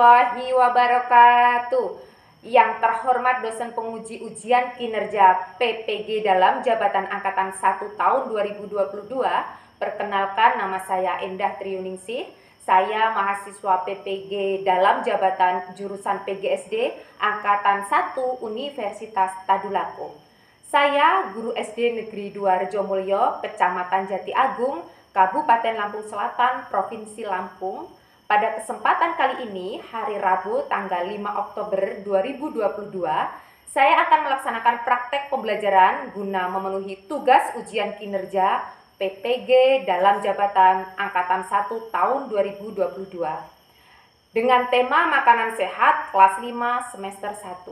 warahmatullahi wabarakatuh. Yang terhormat dosen penguji ujian kinerja PPG dalam jabatan angkatan 1 tahun 2022. Perkenalkan, nama saya Endah Triuningsih. Saya mahasiswa PPG dalam jabatan jurusan PGSD angkatan 1 Universitas Tadulako. Saya guru SD Negeri 2 Rejomulyo, Kecamatan Jati Agung, Kabupaten Lampung Selatan, Provinsi Lampung. Pada kesempatan kali ini, hari Rabu tanggal 5 Oktober 2022, saya akan melaksanakan praktek pembelajaran guna memenuhi tugas ujian kinerja PPG dalam jabatan angkatan 1 tahun 2022. Dengan tema makanan sehat kelas 5 semester 1.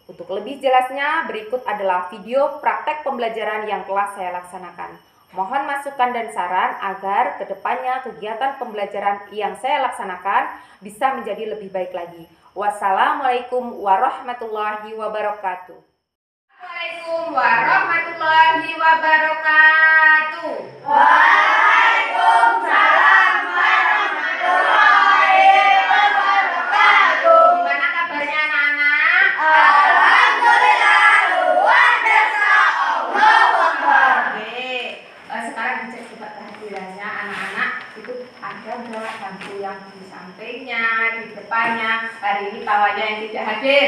Untuk lebih jelasnya, berikut adalah video praktek pembelajaran yang telah saya laksanakan. Mohon masukan dan saran agar kedepannya kegiatan pembelajaran yang saya laksanakan bisa menjadi lebih baik lagi. Wassalamualaikum warahmatullahi wabarakatuh. Waalaikumsalam warahmatullahi wabarakatuh. Waalaikumsalam warahmatullahi wabarakatuh. Gimana kabarnya anak-anak? Alhamdulillah, luar biasa. Allahu Akbar. Sekarang dicek coba kehadirannya anak-anak, itu ada nggak bangku yang di sampingnya, di depannya. Hari ini tawanya yang tidak hadir.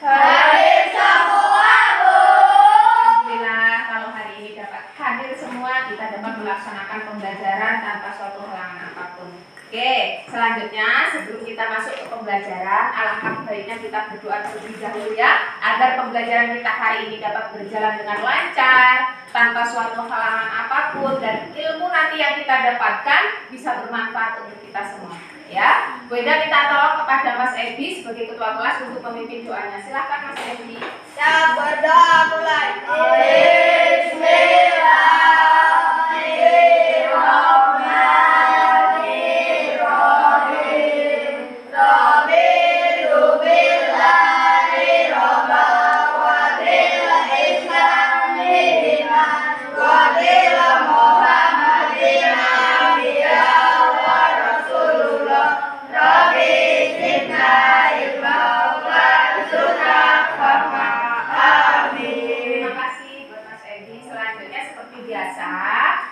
Hadir semua, Bu. Alhamdulillah, kalau hari ini dapat hadir semua, kita dapat melaksanakan pembelajaran tanpa suatu halangan apapun. Oke, selanjutnya sebelum kita masuk ke pembelajaran, alangkah baiknya kita berdoa terlebih dahulu ya, agar pembelajaran kita hari ini dapat berjalan dengan lancar, tanpa suatu halangan apapun, dan ilmu nanti yang kita dapatkan bisa bermanfaat untuk kita semua. Ya, Bu Ida minta tolong kepada Mas Edi sebagai ketua kelas untuk memimpin doanya. Silahkan Mas Edi. Ya, berdoa mulai.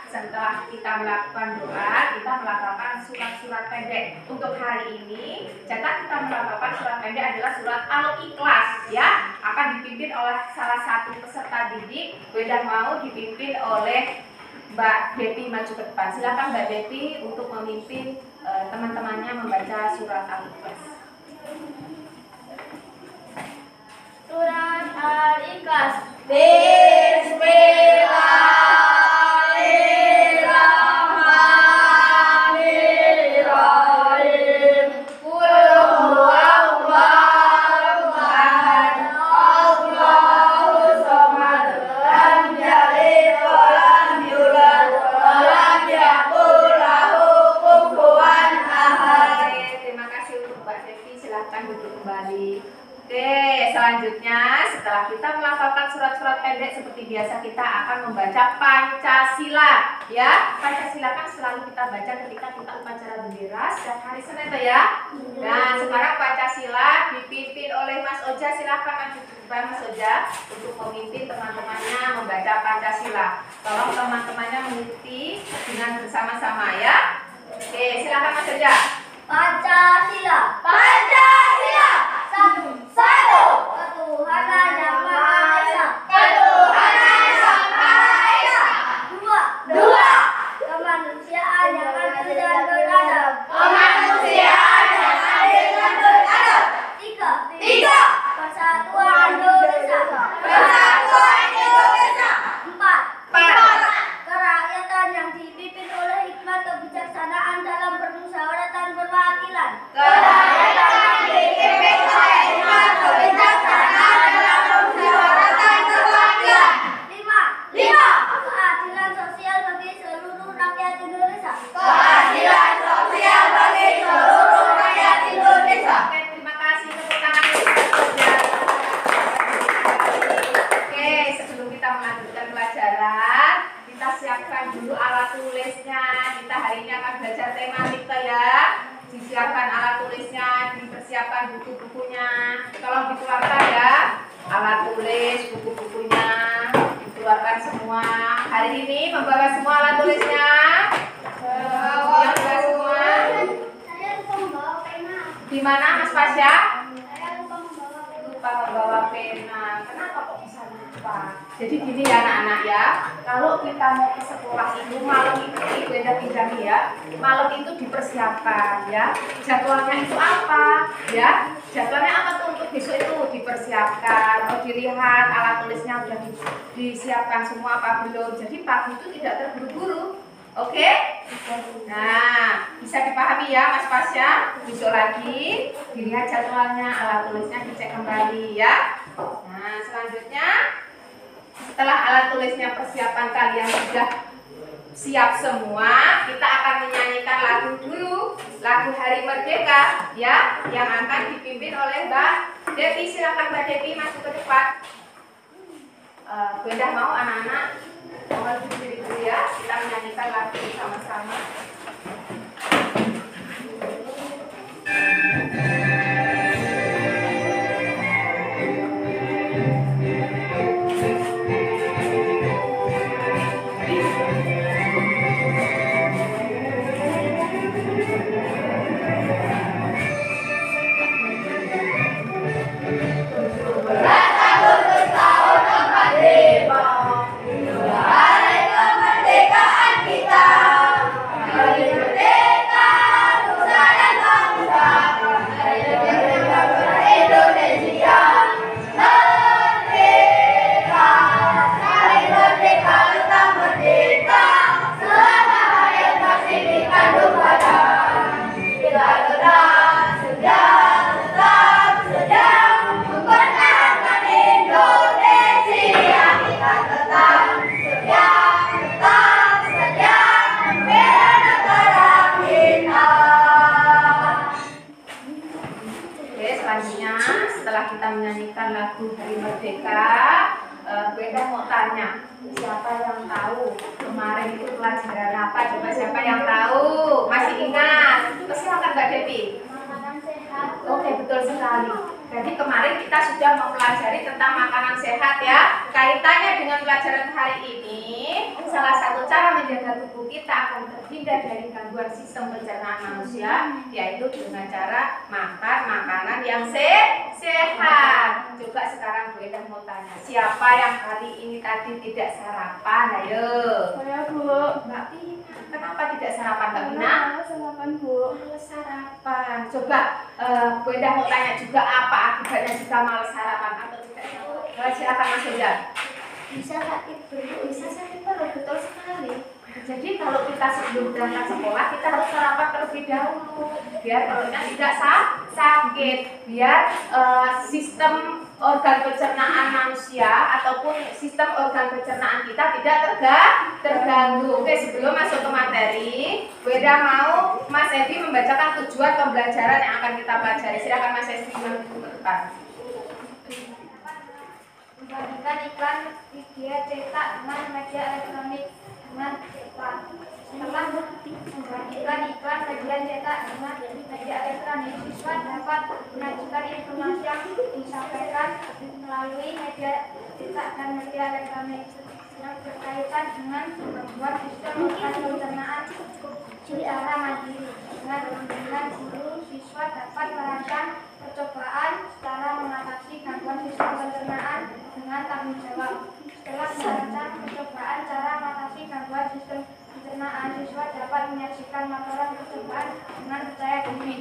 Setelah kita melakukan doa, kita melakukan surat-surat pendek. Untuk hari ini, catat kita melakukan surat pendek adalah surat Al-Ikhlas, ya. Akan dipimpin oleh salah satu peserta didik. Beda mau dipimpin oleh Mbak Depi maju ke depan. Silakan Mbak Depi untuk memimpin teman-temannya membaca surat Al-Ikhlas. Surat Al-Ikhlas. Bismillah. Selanjutnya, setelah kita melakukan surat-surat pendek seperti biasa, kita akan membaca Pancasila. Ya, Pancasila kan selalu kita baca ketika kita upacara bendera setiap hari Senin, ya. Nah, sekarang Pancasila dipimpin oleh Mas Oja. Silakan maju ke depan Mas Oja untuk memimpin teman-temannya membaca Pancasila. Tolong teman-temannya mengikuti dengan bersama-sama, ya. Oke, silakan Mas Oja. Pancasila. Pancasila. Satu. Ketuhanan Yang Maha Esa. Ketuhanan Yang Maha Esa. Dua. Kemanusiaan yang adil dan beradab. Kemanusiaan yang adil dan beradab. Tiga. Persatuan Indonesia. Persatuan Indonesia. Empat. Kerakyatan yang dipimpin oleh hikmat kebijaksanaan dalam permusyawaratan perwakilan. Kerakyatan yang dipimpin oleh hikmat kebijaksanaan dalam permusyawaratan perwakilan. Lima. Keadilan sosial bagi seluruh rakyat Indonesia. Keadilan sosial bagi seluruh rakyat Indonesia. Oke, terima kasih tepuk tangan. Oke, sebelum kita melanjutkan pelajaran, kita siapkan dulu alat tulisnya. Kita hari ini akan belajar tematika, ya. Disiapkan alat tulisnya, dipersiapkan siapkan buku-bukunya. Tolong dikeluarkan ya. Alat tulis, buku-bukunya dikeluarkan semua. Hari ini membawa semua alat tulisnya. Yang sudah semua. Saya lupa membawa pena. Di mana Mas Pasya? Saya lupa membawa pena. Lupa membawa pena. Kenapa kok bisa lupa? Jadi gini ya anak-anak ya. Kalau kita mau ke sekolah itu malam itu pindah-pindah ya. Malam itu dipersiapkan ya. Jadwalnya itu apa? Ya. Jadwalnya apa tuh untuk besok itu dipersiapkan. Mau dilihat alat tulisnya sudah disiapkan semua apa belum. Jadi pagi itu tidak terburu-buru. Oke? Nah, bisa dipahami ya Mas Pasya. Besok lagi dilihat jadwalnya, alat tulisnya dicek kembali ya. Nah, selanjutnya setelah alat tulisnya persiapan kalian sudah siap semua, kita akan menyanyikan lagu dulu, lagu Hari Merdeka ya, yang akan dipimpin oleh Mbak Devi. Silakan Mbak Devi masuk ke depan. Beda mau anak-anak, mohon berdiri dulu ya, kita menyanyikan lagu sama-sama. Setelah kita menyanyikan lagu Hari Merdeka, Beda mau tanya, siapa yang tahu kemarin itu pelajaran apa? Coba siapa yang tahu? Masih ingat? Silakan Mbak Devi. Makanan sehat. Oke, betul sekali. Jadi kemarin kita sudah mempelajari tentang makanan sehat ya. Kaitannya dengan pelajaran hari ini, salah satu cara menjaga tubuh kita akan terhindar dari gangguan sistem pencernaan manusia, yaitu dengan cara makan makanan yang sehat. Coba sekarang Bu Endah mau tanya, siapa yang hari ini tadi tidak sarapan? Ayo. Saya Bu. Mbak Pina. Kenapa tidak sarapan Mbak Pina? Sarapan Bu. Males sarapan. Coba Bu Endah mau tanya juga apa akibatnya jika males sarapan atau tidak tahu? Silakan Mas Hendar. Bisa sakit perut. Bisa sakit perut, betul sekali. Jadi kalau kita sebelum berangkat sekolah kita harus sarapan terlebih dahulu biar perutnya tidak sakit, biar sistem organ pencernaan manusia ataupun sistem organ pencernaan kita tidak terganggu. Oke, sebelum masuk ke materi, Beda mau Mas Evi membacakan tujuan pembelajaran yang akan kita pelajari. Silakan Mas Evi maju ke depan. Membagikan iklan media cetak dengan media elektronik dengan cepat. Setelah membagikan iklan media cetak dengan media elektronik, siswa dapat menyajikan informasi yang disampaikan melalui media cetak dan media elektronik yang berkaitan dengan membuat sistem organ pencernaan secara mandiri. Dengan guru, siswa dapat merancang percobaan secara mengatasi gangguan sistem pencernaan dengan tanggung jawab. Setelah merancang percobaan cara mengatasi gangguan sistem pencernaan, siswa dapat menyajikan laporan percobaan dengan percaya diri.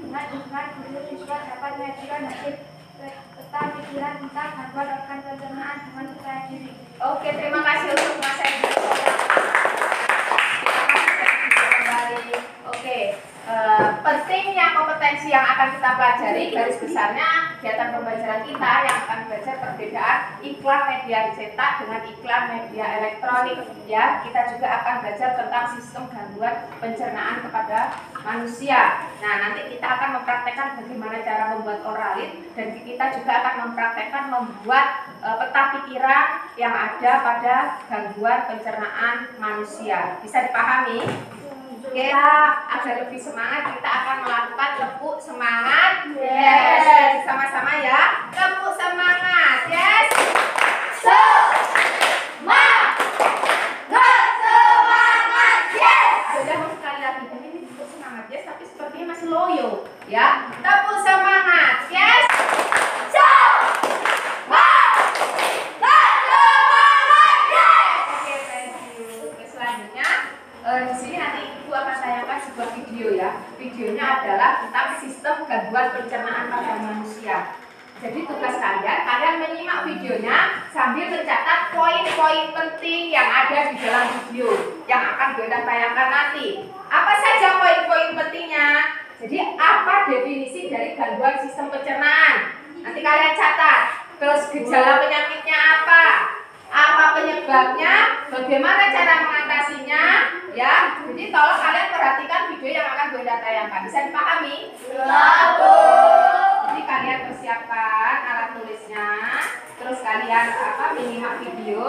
Dengan guru, siswa dapat menyajikan hasil peta pikiran tentang gangguan organ pencernaan dengan percaya diri. Oke, terima kasih untuk Mas Evi. Oke, pentingnya kompetensi yang akan kita pelajari, garis besarnya kegiatan pembelajaran kita yang akan belajar perbedaan iklan media cetak dengan iklan media elektronik. Ya, kita juga akan belajar tentang sistem gangguan pencernaan kepada manusia. Nah, nanti kita akan mempraktekkan bagaimana cara membuat oralit dan kita juga akan mempraktekkan membuat peta pikiran yang ada pada gangguan pencernaan manusia. Bisa dipahami? Oke, agar lebih semangat kita akan melakukan tepuk semangat. Yes, sama-sama ya. Tepuk semangat. Yes. Semangat. Semangat. Yes. Sudah mau sekali lagi. Ini tepuk semangat. Yes, tapi sepertinya masih loyo. Ya, tepuk semangat. Yes. Di sini nanti Ibu akan tayangkan sebuah video ya. Videonya adalah tentang sistem gangguan pencernaan pada manusia. Jadi tugas kalian menyimak videonya sambil mencatat poin-poin penting yang ada di dalam video yang akan Bunda tayangkan nanti. Apa saja poin-poin pentingnya? Jadi apa definisi dari gangguan sistem pencernaan? Nanti kalian catat. Terus gejala penyakitnya apa? Apa penyebabnya, bagaimana cara mengatasinya, ya. Jadi tolong kalian perhatikan video yang akan Bunda tayangkan. Bisa dipahami? Jadi kalian persiapkan alat tulisnya, terus kalian menyimak video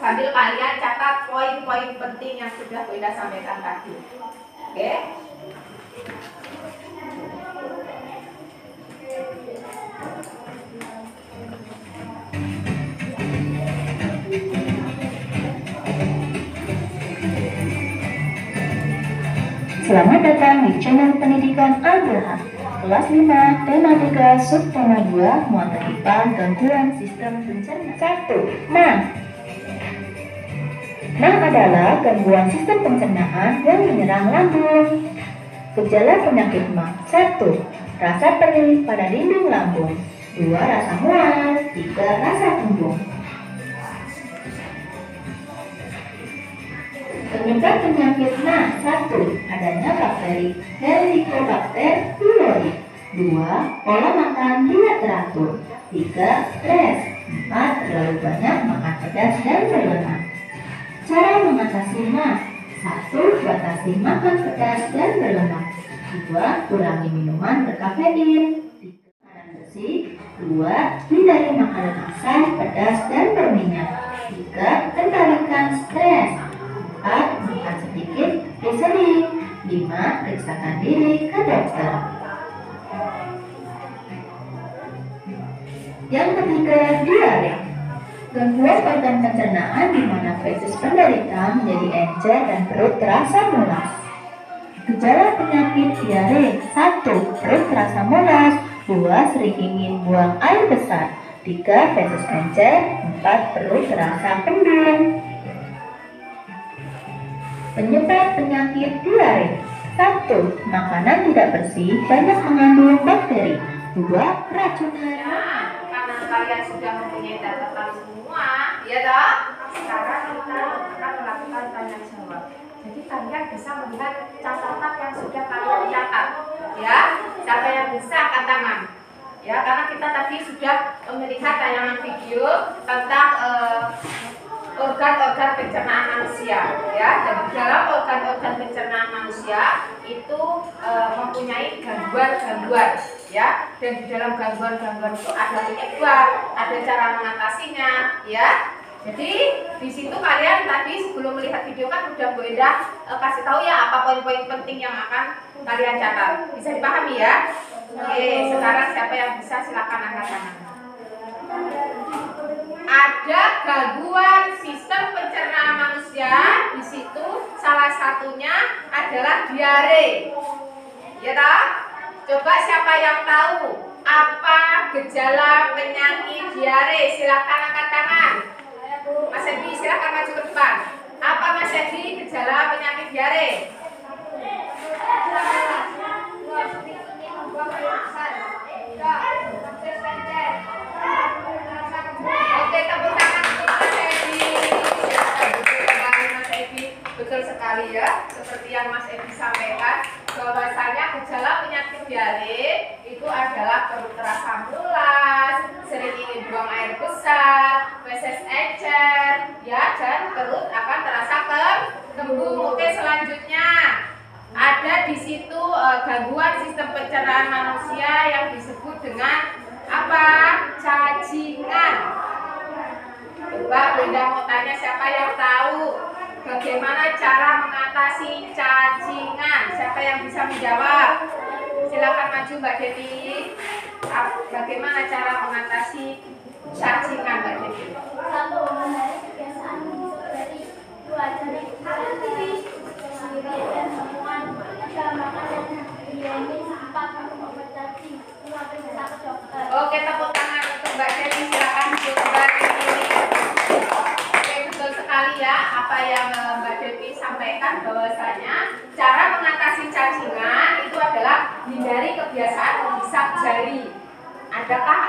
sambil kalian catat poin-poin penting yang sudah Bunda sampaikan tadi. Oke? Selamat datang di channel pendidikan Al-Bilham. Kelas 5, tematika subtema 2, muatan IPA, gangguan sistem pencernaan. 1. MAH adalah gangguan sistem pencernaan yang menyerang lambung. Gejala penyakit MAH. 1. Rasa perih pada dinding lambung. 2. Rasa mual. 3. Rasa kembung. Penyebab penyakit MAH. 1. Adanya bakteri Helicobacter pylori. 2. Pola makan tidak teratur. 3. Stres. 4. Terlalu banyak makan pedas dan berlemak. Cara mengatasi MAH. 1. Batasi makan pedas dan berlemak. 2. Kurangi minuman berkafein. 3. Makanan bersih. 2. Hindari makanan asam, pedas dan berminyak. 3. Kendalikan stres. 4. Makan sedikit tapi sering. 5. Periksakan diri ke dokter. Yang ketiga, diare. Gangguan organ pencernaan di mana feses penderita menjadi encer dan perut terasa mulas. Gejala penyakit diare. 1. Perut terasa mulas. 2. Sering ingin buang air besar. 3. Feses encer. 4. Perut terasa kembung. Penyebab penyakit diare. 1. Makanan tidak bersih banyak mengandung bakteri. 2. Keracunan. Karena kalian sudah mempunyai catatan semua, ya toh? Sekarang kita akan melakukan tanya jawab. Jadi kalian bisa melihat catatan yang sudah kalian catat, ya. Siapa yang bisa angkat tangan? Ya, karena kita tadi sudah melihat tayangan video tentang organ-organ pencernaan manusia, ya. Dan di dalam organ-organ pencernaan manusia itu mempunyai gangguan-gangguan, ya. Dan di dalam gangguan-gangguan itu ada penyebab, ada cara mengatasinya, ya. Jadi di situ kalian tadi sebelum melihat video kan udah Bu Enda kasih tahu ya apa poin-poin penting yang akan kalian catat. Bisa dipahami ya? Oke, sekarang siapa yang bisa silakan angkat tangan. Ada gangguan sistem pencernaan manusia. Di situ salah satunya adalah diare. Ya toh? Coba siapa yang tahu apa gejala penyakit diare? Silakan angkat tangan. Mas Edi, silakan maju ke depan. Apa Mas Edi gejala penyakit diare? Oke, tepuk tangan untuk Mas Edi. Mas Edi, betul sekali ya. Seperti yang Mas Edi sampaikan, bahwasanya gejala penyakit diare itu adalah perut terasa mulas, sering ingin buang air besar, feses encer, ya, dan perut akan terasa kembung. Oke, selanjutnya ada di situ gangguan sistem pencernaan manusia yang disebut dengan apa? Cacingan. Coba Bunda mau tanya siapa yang tahu bagaimana cara mengatasi cacingan? Siapa yang bisa menjawab? Silakan maju Mbak Devi. Bagaimana cara mengatasi cacingan Mbak Devi? 1. Menghindari kebiasaan menyusuri. 2. Cari aktivitas sendiri dan temuan. 3. Makan yang higienis. 4. Minum obat cacing. 5. Periksa ke dokter. Oke, tepuk tangan untuk Mbak Devi. Silakan duduk kembali. Oke, betul sekali ya apa yang Mbak Devi sampaikan, bahwasanya cara mengatasi cacingan itu adalah hindari kebiasaan menghisap jari. Adakah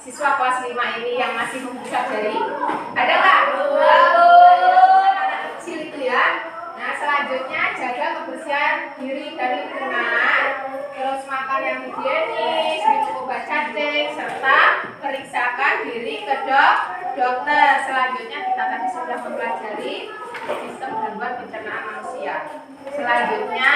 siswa kelas 5 ini yang masih menghisap jari? Ada nggak? Anak kecil itu ya. Nah, selanjutnya jaga kebersihan diri dari lingkungan, terus makan yang higienis, minum obat cacing, serta periksakan diri ke dokter. Selanjutnya kita tadi sudah mempelajari sistem gangguan pencernaan manusia. Selanjutnya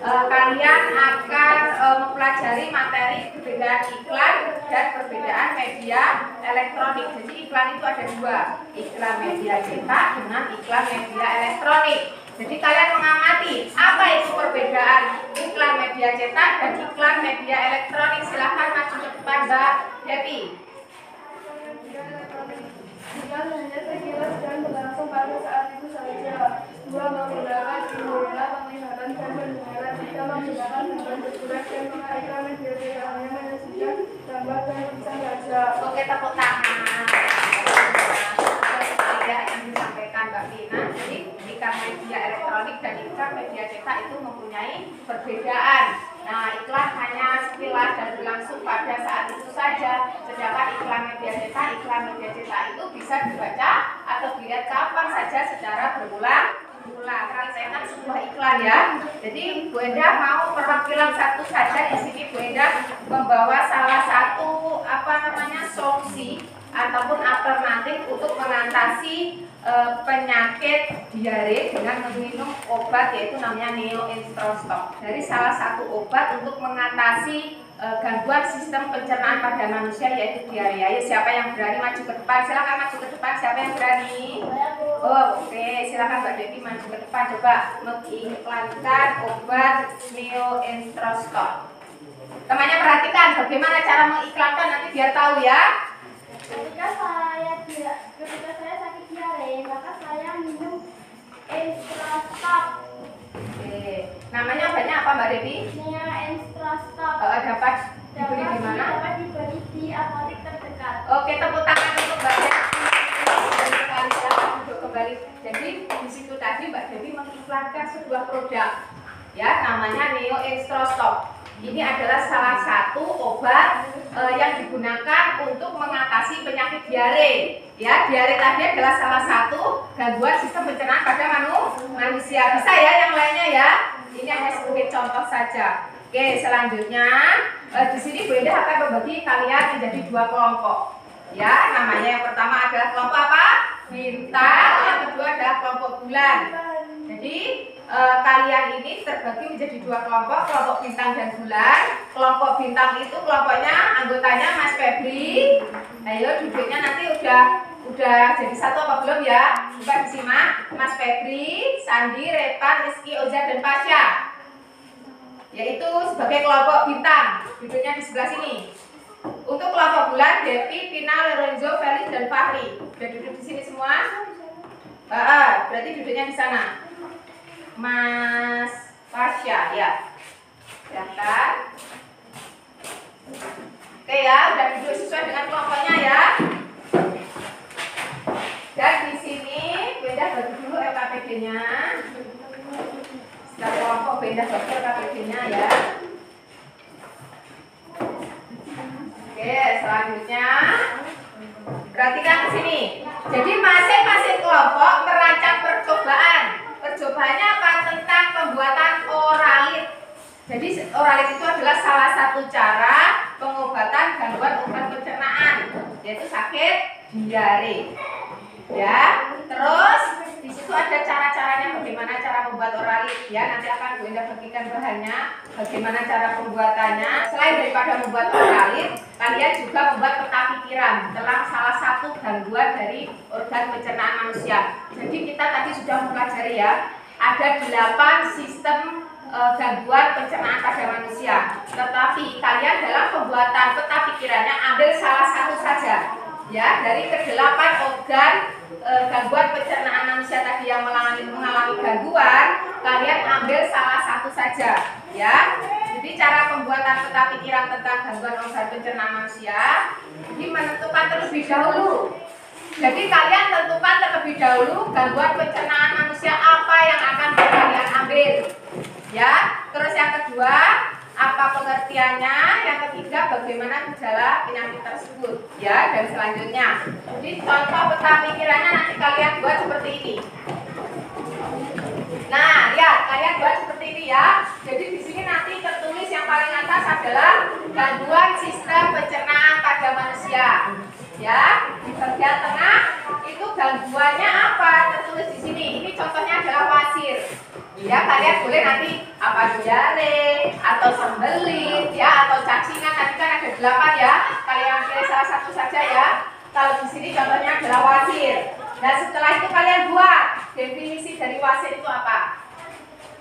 kalian akan mempelajari materi perbedaan iklan dan perbedaan media elektronik. Jadi iklan itu ada dua, iklan media cetak dengan iklan media elektronik. Jadi kalian mengamati apa itu perbedaan iklan media cetak dan iklan media elektronik. Silahkan maju ke depan Mbak Devi. Iklan hanya sekilas dan berlangsung pada saat itu saja. 2. Menggunakan indera penglihatan dan pendengaran. 3. Menggunakan gambar bergerak dan mengarahkan media tidak hanya menyajikan gambar dan tulisan saja. Oke, tepuk tangan. Ya, yang disampaikan Mbak Vina. Jadi iklan media elektronik dan iklan media cetak itu mempunyai perbedaan. Nah, iklan hanya sekilas dan berlangsung pada saat itu saja. Sedangkan iklan media cetak itu bisa dibaca atau dilihat kapan saja secara berulang-ulang. Rangkaian sebuah iklan ya. Jadi Bu Endah mau perwakilan satu saja di sini. Bu Endah membawa salah satu solusi ataupun alternatif untuk mengatasi penyakit diare dengan meminum obat, yaitu namanya Neo-Enstrostok. Dari salah satu obat untuk mengatasi gangguan sistem pencernaan pada manusia, yaitu diare. Ayo, siapa yang berani maju ke depan? Silakan maju ke depan. Siapa yang berani? Oke, silakan Mbak Devi maju ke depan. Coba mengiklankan obat Neo-Enstrostok. Temannya perhatikan bagaimana cara mengiklankan, nanti biar tahu ya. Ketika saya sakit diare, maka saya minum Enstrostok. Oke, namanya obatnya apa Mbak Devi? Neo-Enstrostok. Dapat dibeli di mana? Dapat dibeli di apotek terdekat. Oke, tepuk tangan untuk Mbak Devi. Sekali silakan duduk kembali. Jadi di situ tadi Mbak Devi mengiklankan sebuah produk, ya, namanya Neo-Enstrostok. Ini adalah salah satu obat yang digunakan untuk mengatasi penyakit diare. Ya, diare tadi adalah salah satu gangguan sistem pencernaan pada manusia. Bisa ya yang lainnya ya. Ini hanya sebagai contoh saja. Oke, selanjutnya di sini Bu Endah akan membagi kalian menjadi dua kelompok. Ya, namanya yang pertama adalah kelompok apa? Bintang. Yang kedua adalah kelompok bulan. Jadi kalian ini terbagi menjadi dua kelompok, kelompok bintang dan bulan. Kelompok bintang itu kelompoknya anggotanya Mas Febri. Ayo duduknya nanti udah jadi satu apa belum ya? Coba disimak. Mas Febri, Sandi, Repan, Rizky, Oza dan Pasya. Yaitu sebagai kelompok bintang. Duduknya di sebelah sini. Untuk kelompok bulan, Devi, Pina, Lorenzo, Felix dan Fahri. Udah duduk di sini semua? Berarti duduknya di sana. Mas Pasya, ya. Silahkan. Oke ya, udah duduk sesuai dengan kelompoknya ya. Dan di sini Benda bagi dulu LKPD-nya. Setelah kelompok Benda bagi LKPD-nya ya. Oke, selanjutnya perhatikan ke sini. Jadi masing-masing kelompok merancang percobaan. Percobaannya apa? Tentang pembuatan oralit. Jadi oralit itu adalah salah satu cara pengobatan gangguan organ pencernaan, yaitu sakit diare. Ya, terus di situ ada cara-caranya bagaimana cara membuat oralit ya. Nanti akan Bu Indah bagikan bahannya, bagaimana cara pembuatannya. Selain daripada membuat oralit, kalian juga membuat peta pikiran tentang salah satu gangguan dari organ pencernaan manusia. Jadi kita tadi sudah mempelajari ya, ada 8 sistem gangguan pencernaan pada manusia. Tetapi kalian dalam pembuatan peta pikirannya ambil salah satu saja ya, dari ke-8 organ gangguan pencernaan manusia tadi yang mengalami gangguan, kalian ambil salah satu saja ya. Jadi cara pembuatan peta pikiran tentang gangguan organ pencernaan manusia ini menentukan terlebih dahulu. Jadi kalian tentukan terlebih dahulu gangguan pencernaan manusia apa yang akan kalian ambil ya. Terus yang kedua, apa pengertiannya, yang ketiga bagaimana gejala penyakit tersebut ya, dan selanjutnya. Jadi contoh peta pikirannya nanti kalian buat seperti ini. Nah, lihat kalian buat seperti ini ya. Jadi di sini nanti tertulis yang paling atas adalah gangguan sistem pencernaan pada manusia. Ya, di bagian tengah itu gangguannya apa? Tertulis di sini. Ini contohnya adalah wasir. Ya, kalian boleh nanti apa diare atau sembelit ya, atau cacingan. Tadi kan ada 8 ya. Kalian pilih salah satu saja ya. Kalau di sini contohnya adalah wasir. Nah, setelah itu kalian buat definisi dari wasir itu apa?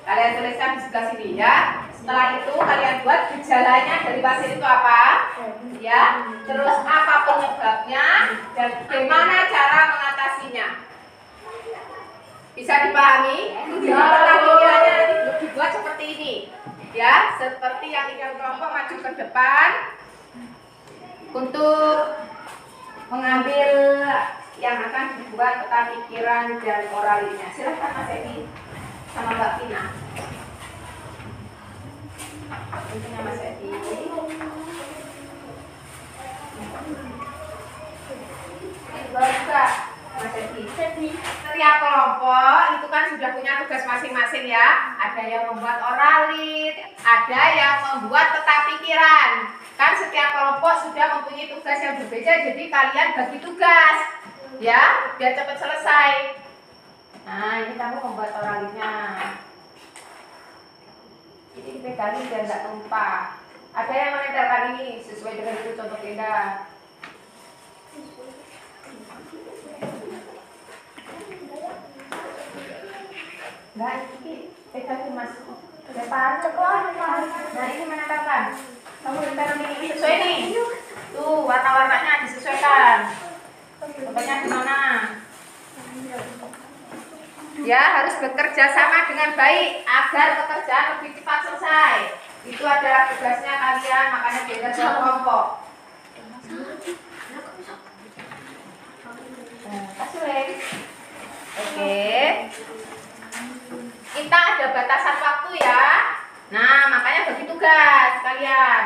Kalian tuliskan di sebelah sini ya. Setelah itu kalian buat gejalanya dari wasir itu apa? Ya. Terus apa penyebabnya dan bagaimana cara mengatasinya? Bisa dipahami? Peta pikirannya nanti dibuat seperti ini. Ya, seperti yang ingin kelompok maju ke depan untuk mengambil yang akan dibuat peta pikiran dan oralnya. Silahkan Mas Edi sama Mbak Tina. Intinya Mas Edi. Bagus Mas Edi. Setiap kelompok itu kan sudah punya tugas masing-masing ya. Ada yang membuat oralit, ada yang membuat peta pikiran. Kan setiap kelompok sudah mempunyai tugas yang berbeda, jadi kalian bagi tugas ya, biar cepat selesai. Nah, ini kamu membuat oralitnya. Ini dipegangin biar nggak tumpah. Ada yang menempelkan ini sesuai dengan itu contoh Indah. Enggak, ini pegangin Mas. Depan. Nah, ini menempelkan. Kamu tempelkan ini sesuai nih. Tuh, warna-warnanya disesuaikan. Contohnya di mana? Ya, harus bekerja sama dengan baik agar pekerjaan lebih cepat selesai. Itu adalah tugasnya kalian, makanya beda sama kelompok. Kasih link. Oke. Kita ada batasan waktu ya. Nah, makanya bagi tugas kalian.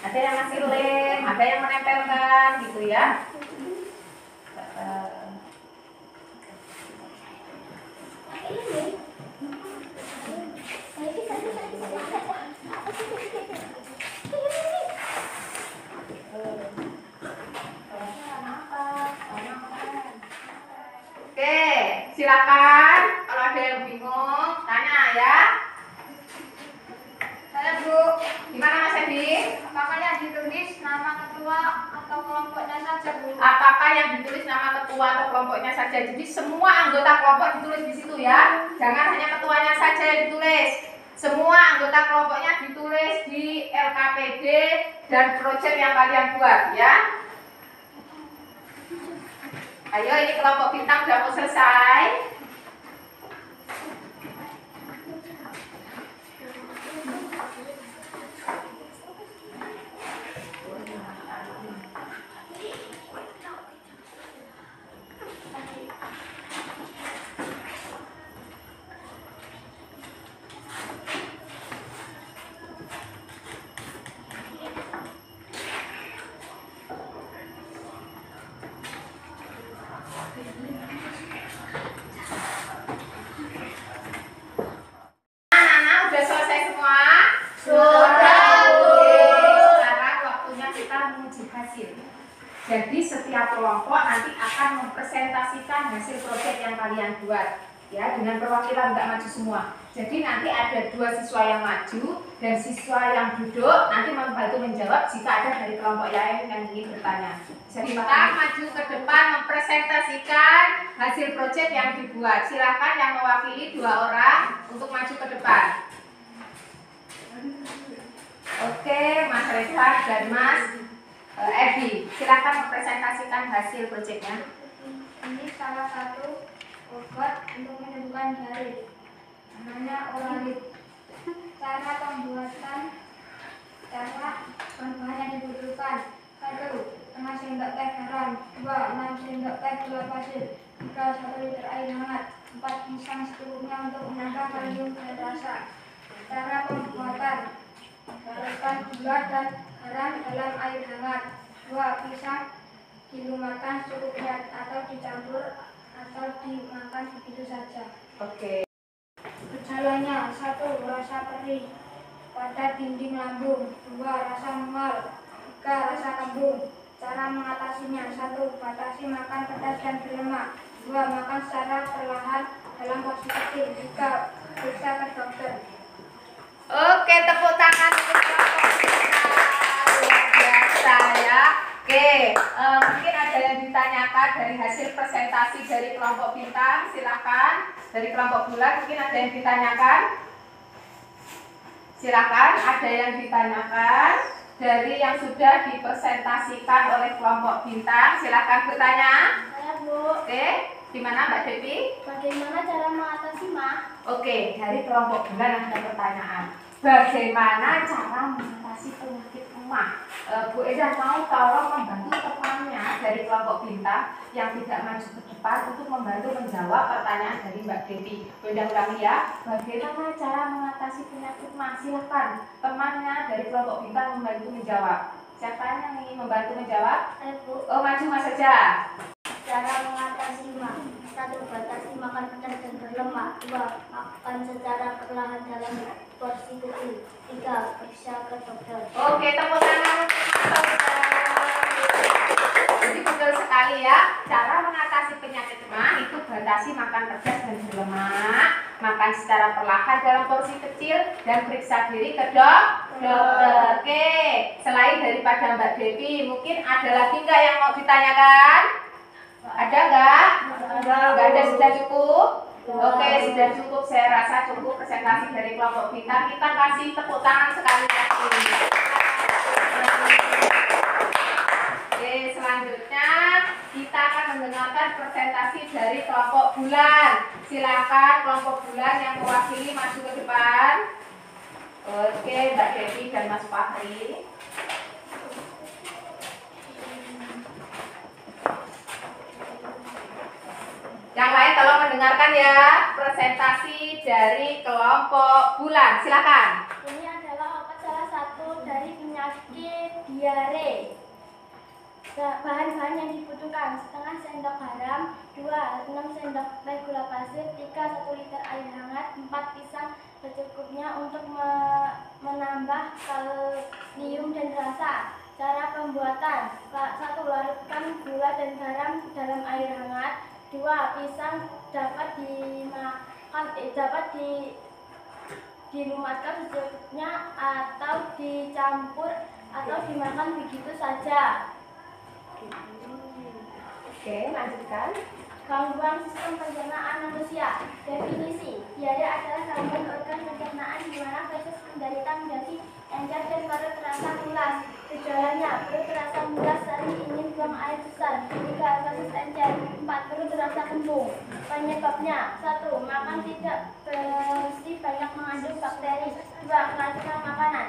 Ada yang ngasih lem, ada yang menempelkan gitu ya. Oke, silakan. Kalau ada yang bingung, tanya ya. Saya Bu, Gimana Mas Edi? apakah yang ditulis nama ketua atau kelompoknya saja Bu? Apakah yang ditulis nama ketua atau kelompoknya saja? Jadi semua anggota kelompok ditulis di situ ya. Jangan hanya ketuanya saja yang ditulis. Semua anggota kelompoknya ditulis di LKPD dan proyek yang kalian buat ya. Ayo, ini kelompok bintang sudah mau selesai. Jadi setiap kelompok nanti akan mempresentasikan hasil proyek yang kalian buat, ya, dengan perwakilan nggak maju semua. Jadi nanti ada 2 siswa yang maju dan siswa yang duduk nanti membantu menjawab jika ada dari kelompok lain yang ingin bertanya. Jadi kita maju ke depan mempresentasikan hasil proyek yang dibuat. Silakan yang mewakili 2 orang untuk maju ke depan. Oke, Mas Rifat dan Mas Edi, silakan mempresentasikan hasil proyeknya. Ini salah satu obat untuk menyembuhkan diare, namanya Oralit. Cara pembuatan, cara bahan yang dibutuhkan: 1. 5 sendok teh garam, 2. 6 sendok teh gula pasir, 3. 1 liter air hangat, 4. Pisang secukupnya untuk menambah kalium dan rasa. Cara pembuatan: larutkan gula dan garam dalam air hangat. 2. Pisang dilumatkan secukupnya atau dicampur atau dimakan begitu saja. Oke. Gejalanya: 1. Rasa perih pada dinding lambung, 2. Rasa mual, 3. Rasa kembung. Cara mengatasinya: 1. Batasi makan pedas dan berlemak, 2. Makan secara perlahan dalam porsi kecil, 3. Periksa ke dokter. Oke, tepuk tangan untuk kelompok kita. Luar biasa ya. Oke, mungkin ada yang ditanyakan dari hasil presentasi dari kelompok bintang, silakan. Dari kelompok bulan mungkin ada yang ditanyakan. Silakan, ada yang ditanyakan dari yang sudah dipresentasikan oleh kelompok bintang, silakan bertanya. Saya Bu, Oke, gimana Mbak Devi? bagaimana cara mengatasi mah? Oke, dari kelompok bulan ada pertanyaan. Bagaimana cara mengatasi penyakit emah? Bu Eda mau tolong membantu temannya dari kelompok bintang yang tidak maju ke depan untuk membantu menjawab pertanyaan dari Mbak Devi. Bu Eda ulangi ya. Bagaimana cara mengatasi penyakit emah? Silakan temannya dari kelompok bintang membantu menjawab. Siapa yang ingin membantu menjawab? Saya Bu, Oh, maju Mas saja. cara mengatasi mah: 1. Batasi makan pedas dan berlemak, 2. Makan secara perlahan dalam porsi kecil, 3. Periksa ke dokter. Oke, tepuk tangan untuk Mas Saudara. Jadi betul sekali ya, cara mengatasi penyakit emah itu batasi makan pedas dan berlemak, makan secara perlahan dalam porsi kecil, dan periksa diri ke dokter. Oke, selain daripada Mbak Devi, mungkin ada lagi nggak yang mau ditanyakan? Ada nggak? Nggak ada, sudah cukup? Oke, sudah cukup. Saya rasa cukup presentasi dari kelompok bintang. Kita kasih tepuk tangan sekali lagi. Oke, selanjutnya kita akan mendengarkan presentasi dari kelompok bulan. Silakan kelompok bulan yang mewakili maju ke depan. Oke, Mbak Devi dan Mas Fahri. Yang lain tolong mendengarkan ya presentasi dari kelompok bulan. Silakan. Ini adalah obat salah satu dari penyakit diare. Bahan-bahan yang dibutuhkan: setengah sendok garam, 2. 6 sendok teh gula pasir, 3. 1 liter air hangat, 4. Pisang secukupnya untuk menambah kalium dan rasa. Cara pembuatan: 1. Larutkan gula dan garam dalam air hangat, 2. Pisang dapat dilumatkan secukupnya atau dicampur atau dimakan begitu saja. Oke, lanjutkan. Gangguan sistem pencernaan manusia. Definisi: diare adalah gangguan organ pencernaan di mana feses menderita menjadi encer dan perut terasa mulas. Gejalanya: perut terasa mulas, sering ingin buang air besar, 3. Feses encer, 4. Perut terasa kembung. Penyebabnya: 1. Makan tidak bersih banyak mengandung bakteri, 2. Keracunan makanan.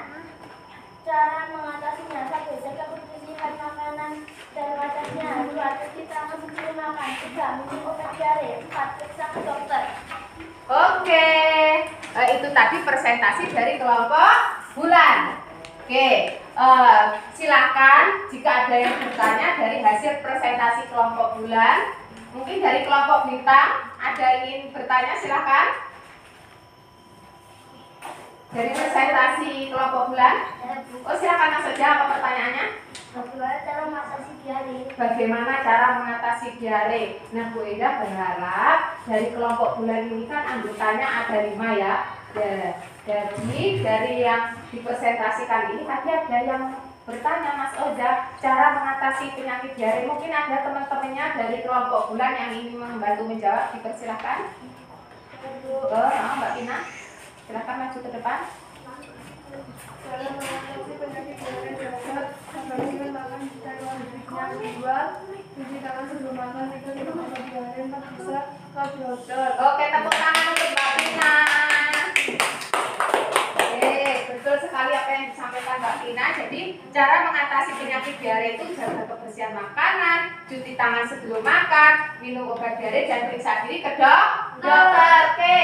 Cara mengatasinya: 1. Jaga kebersihan makanan dan wadahnya, 2. Cuci tangan sebelum makan, 3. Minum obat diare, 4. Periksa ke dokter. Oke, itu tadi presentasi dari kelompok bulan. Oke, silakan jika ada yang bertanya dari hasil presentasi kelompok bulan. Mungkin dari kelompok bintang ada yang ingin bertanya, silakan. Dari presentasi kelompok bulan. Oh, silakan langsung saja, apa pertanyaannya? Bagaimana cara mengatasi diare? bagaimana cara mengatasi diare. Nah, Bu Eda berharap dari kelompok bulan ini kan anggotanya ada 5 ya. Jadi dari yang dipresentasikan ini tadi ada yang bertanya, Mas Oza, cara mengatasi penyakit diare. Mungkin ada teman-temannya dari kelompok bulan yang ingin membantu menjawab, dipersilahkan. Mbak Tina, silahkan maju ke depan. Cara mengatasi penyakit diare dapat dengan makan yang kedua, cuci tangan sebelum makan, jika tidak makan diare maka bisa ke dokter. Oke, tepuk tangan untuk Mbak Tina. Betul sekali apa yang disampaikan Mbak Tina. Jadi cara mengatasi penyakit diare itu jaga kebersihan makanan, cuci tangan sebelum makan, minum obat diare dan periksa diri ke dokter. Oke,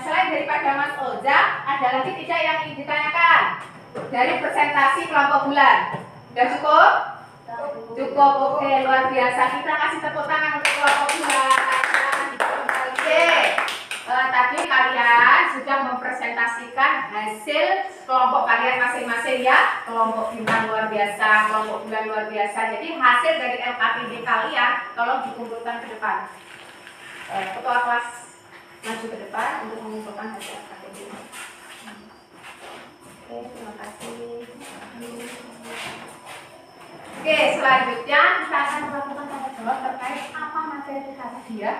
selain daripada Mas Oza, ada lagi tidak yang ingin ditanyakan dari presentasi kelompok bulan? Sudah cukup? Cukup. Oke, luar biasa. Kita kasih tepuk tangan untuk kelompok bulan. Oke. Tadi kalian sudah mempresentasikan hasil kelompok kalian masing-masing ya. Kelompok bintang luar biasa, kelompok bulan luar biasa. Jadi hasil dari LKPD kalian tolong dikumpulkan ke depan. Ketua kelas maju ke depan untuk mengumpulkan hasil LKPD. Oke, terima kasih. Oke, selanjutnya kita akan melakukan tanya jawab terkait apa materi tadi ya.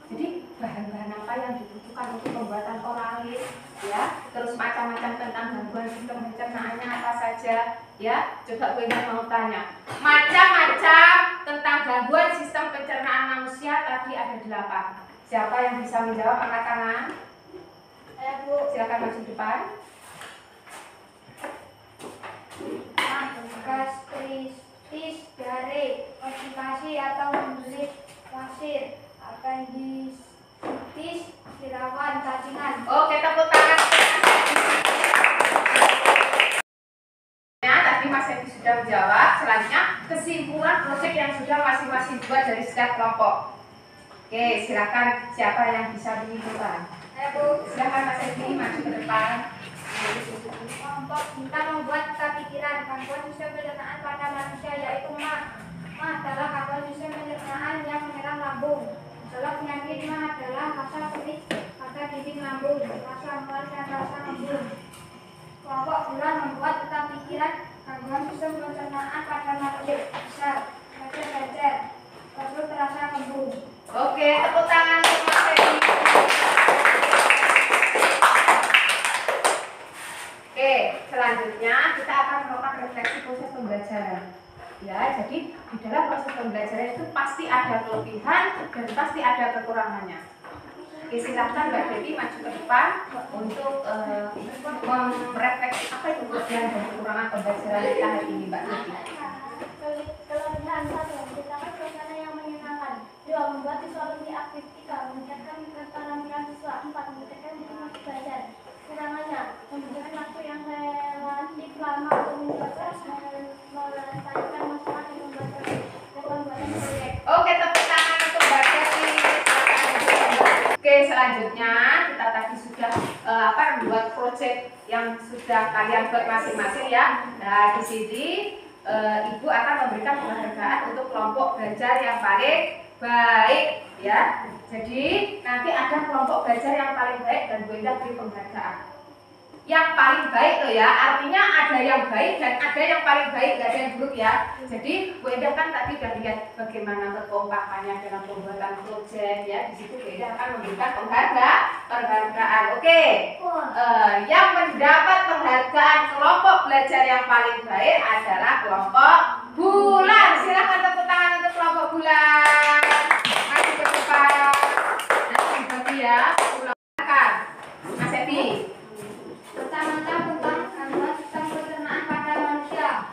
Jadi bahan-bahan apa yang dibutuhkan untuk pembuatan oralit ya, terus macam-macam tentang gangguan sistem pencernaannya apa saja ya. Coba Bu Ina mau tanya, macam-macam tentang gangguan sistem pencernaan manusia tadi ada 8. Siapa yang bisa menjawab, angkat tangan. Bu, silakan maju depan. Gastritis, diare, konstipasi atau membelit wasir, apendisitis, sirawan, cacingan. Oke, tepuk tangan. Ya, tadi Mas Edi sudah menjawab. Selanjutnya kesimpulan proyek yang sudah masing-masing buat dari setiap kelompok. Oke, silakan siapa yang bisa menyimpulkan. Bu, Silakan Mas Edi maju ke depan. kelompok bintang membuat kepikiran gangguan sistem pencernaan pada manusia yaitu MAH. MAH adalah gangguan sistem pencernaan yang menyerang lambung. Gejala penyakit MAH adalah rasa perih pada dinding lambung, rasa mual dan rasa lambung. Kelompok bulan membuat tentang pikiran gangguan sistem pencernaan pada manusia besar, belajar, perut terasa kembung. Oke, tepuk tangan untuk Mas Edi. Oke, selanjutnya kita akan melakukan refleksi proses pembelajaran. Ya, jadi di dalam proses pembelajaran itu pasti ada kelebihan dan pasti ada kekurangannya. Oke, silakan Mbak Devi maju ke depan untuk merefleksi apa itu kelebihan dan kekurangan pembelajaran kita hari ini, Mbak Devi. Kelebihan 1, menciptakan suasana yang menyenangkan. 2, membuat siswa lebih aktif. 3, meningkatkan keterampilan siswa. 4, meningkatkan motivasi belajar. Kekurangannya, membutuhkan waktu yang relatif lama untuk menjelaskan, melestarikan masalah dan pembuatan proyek. Oke, tepuk tangan untuk Mbak Devi. Oke, selanjutnya kita tadi sudah membuat proyek yang sudah kalian buat masing-masing ya. Nah, di sini Ibu akan memberikan penghargaan untuk kelompok belajar yang paling baik ya. Jadi nanti ada kelompok belajar yang paling baik dan Bu Eda beri penghargaan. Yang paling baik loh ya, artinya ada yang baik dan ada yang paling baik, gak ada yang buruk ya. Jadi Bu Eda kan tadi udah lihat bagaimana kekompakannya dalam pembuatan proyek ya. Di situ Bu Eda akan memberikan penghargaan. Oke. Yang mendapat penghargaan kelompok belajar yang paling baik adalah kelompok bulan. Silakan tepuk tangan untuk kelompok bulan. Maju ke depan. Nanti dibagi ya. Silakan Mas Ebi. Pertama-tama tentang gangguan sistem pencernaan pada manusia.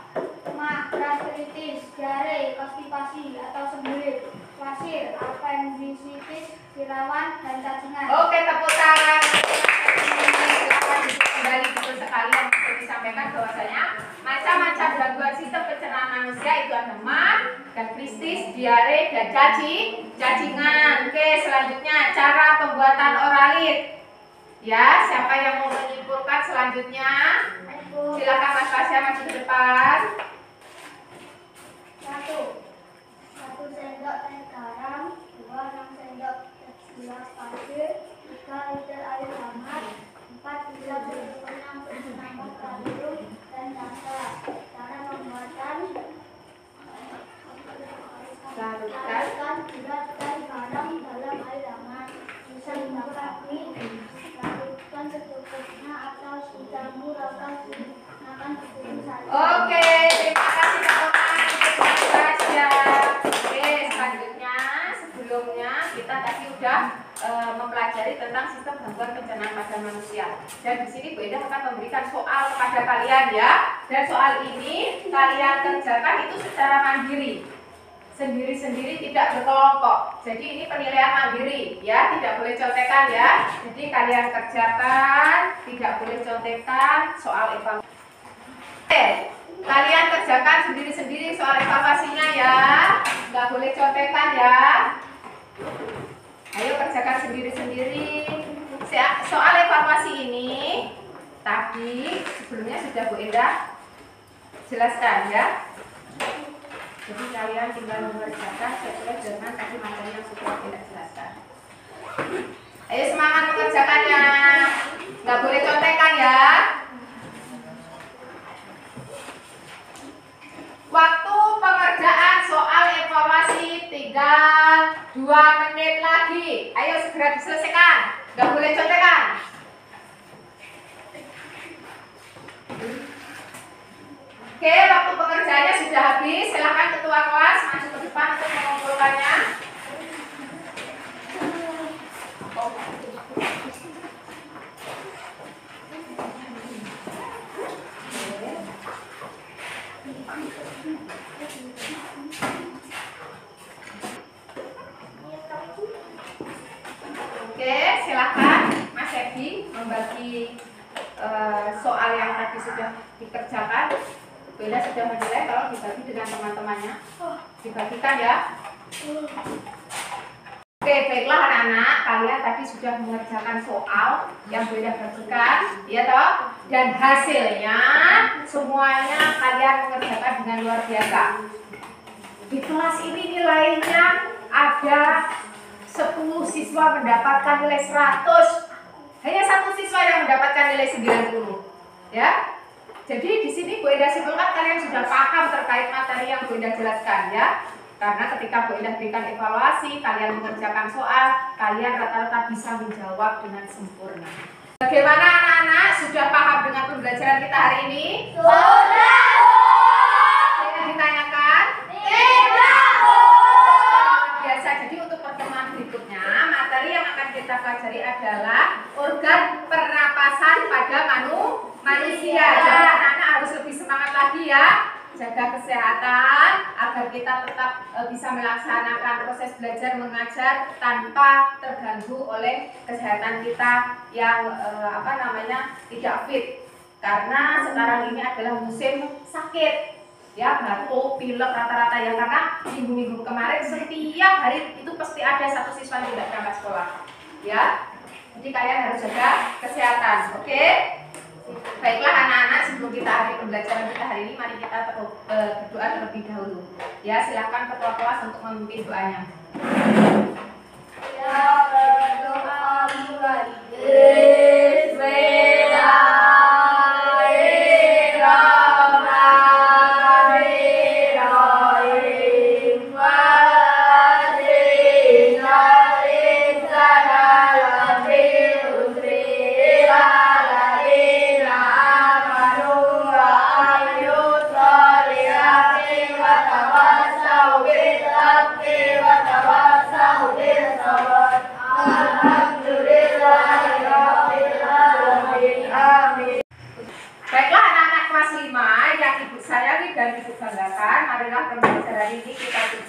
MAH, gastritis, diare, konstipasi atau sembelit, wasir, apendisitis, sirawan, dan cacingan. Oke, tepuk tangan. Silakan kembali betul sekali yang sudah disampaikan bahwasanya macam-macam gangguan sistem pencernaan manusia itu ada MAH, gastritis, diare, dan cacingan. Oke, selanjutnya cara pembuatan oralit. Ya, siapa yang mau menyimpulkan selanjutnya? Silakan Mas Fasya maju ke depan. 1. Alihkan berat dan barang dalam air hangat. Sehingga kami larutkan secukupnya atau sedang murahkan gunakan begitu saja. Oke, terima kasih teman-teman. Itu saja. Oke, selanjutnya sebelumnya kita tadi udah mempelajari tentang sistem gangguan pencernaan pada manusia. Dan di sini Bu Indah akan memberikan soal kepada kalian ya. Dan soal ini kalian kerjakan itu secara mandiri. Sendiri-sendiri, tidak berkelompok. Jadi ini penilaian mandiri ya, tidak boleh contekan ya. Jadi kalian kerjakan, tidak boleh contekan soal evaluasi. Oke, kalian kerjakan sendiri-sendiri soal evaluasinya ya, nggak boleh contekan ya. Ayo kerjakan sendiri-sendiri. Soal evaluasi ini tadi sebelumnya sudah Bu Indah jelaskan ya. Jadi kalian tinggal mengerjakan sesuai dengan tadi materi yang sudah tidak jelaskan. Ayo semangat mengerjakannya. Nggak boleh contekan ya. Waktu pengerjaan soal evaluasi tinggal 2 menit lagi. Ayo segera diselesaikan. Nggak boleh contekan. Oke, waktu pengerjaannya sudah habis. Silakan ketua kelas maju ke depan untuk mengumpulkannya. Oke, silakan Mas Edi membagi soal yang tadi sudah dikerjakan. Bella sudah menilai, kalau dibagi dengan teman-temannya, dibagikan ya. Oke, baiklah anak-anak, kalian tadi sudah mengerjakan soal yang Bella bagikan, ya toh? Dan hasilnya semuanya kalian mengerjakan dengan luar biasa. Di kelas ini nilainya ada 10 siswa mendapatkan nilai 100. Hanya 1 siswa yang mendapatkan nilai 90. Ya. Jadi di sini Bu Indah simpulkan kalian sudah paham terkait materi yang Bu Indah jelaskan ya. Karena ketika Bu Indah berikan evaluasi, kalian mengerjakan soal, kalian rata-rata bisa menjawab dengan sempurna. Bagaimana anak-anak? Sudah paham dengan pembelajaran kita hari ini? Sudah. Ada yang ditanyakan? Tidak. Biasa. Jadi untuk pertemuan berikutnya, materi yang akan kita pelajari adalah organ pernapasan pada manusia. Jadi anak-anak harus lebih semangat lagi ya, jaga kesehatan agar kita tetap bisa melaksanakan proses belajar mengajar tanpa terganggu oleh kesehatan kita yang tidak fit. Karena sekarang ini adalah musim sakit. Ya, batuk, pilek rata-rata ya, karena minggu-minggu kemarin setiap hari itu pasti ada 1 siswa yang tidak berangkat sekolah. Ya. Jadi kalian harus jaga kesehatan, oke? Baiklah anak-anak, sebelum kita akhiri pembelajaran kita hari ini, mari kita berdoa terlebih dahulu. Ya, silakan ketua kelas untuk memimpin doanya. Ya, berdoa mulai. Baiklah anak-anak kelas 5 yang ibu sayangi dan ibu banggakan, marilah pembelajaran ini kita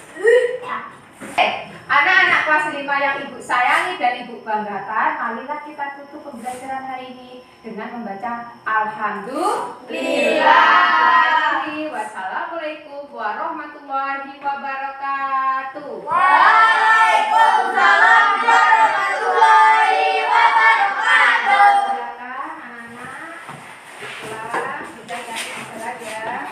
anak-anak kelas 5 yang ibu sayangi dan ibu banggakan, marilah kita tutup pembelajaran hari ini dengan membaca Alhamdulillah. Wassalamualaikum warahmatullahi wabarakatuh. Waalaikumsalam warahmatullahi wabarakatuh. Silakan anak-anak. Sudah cantik ya.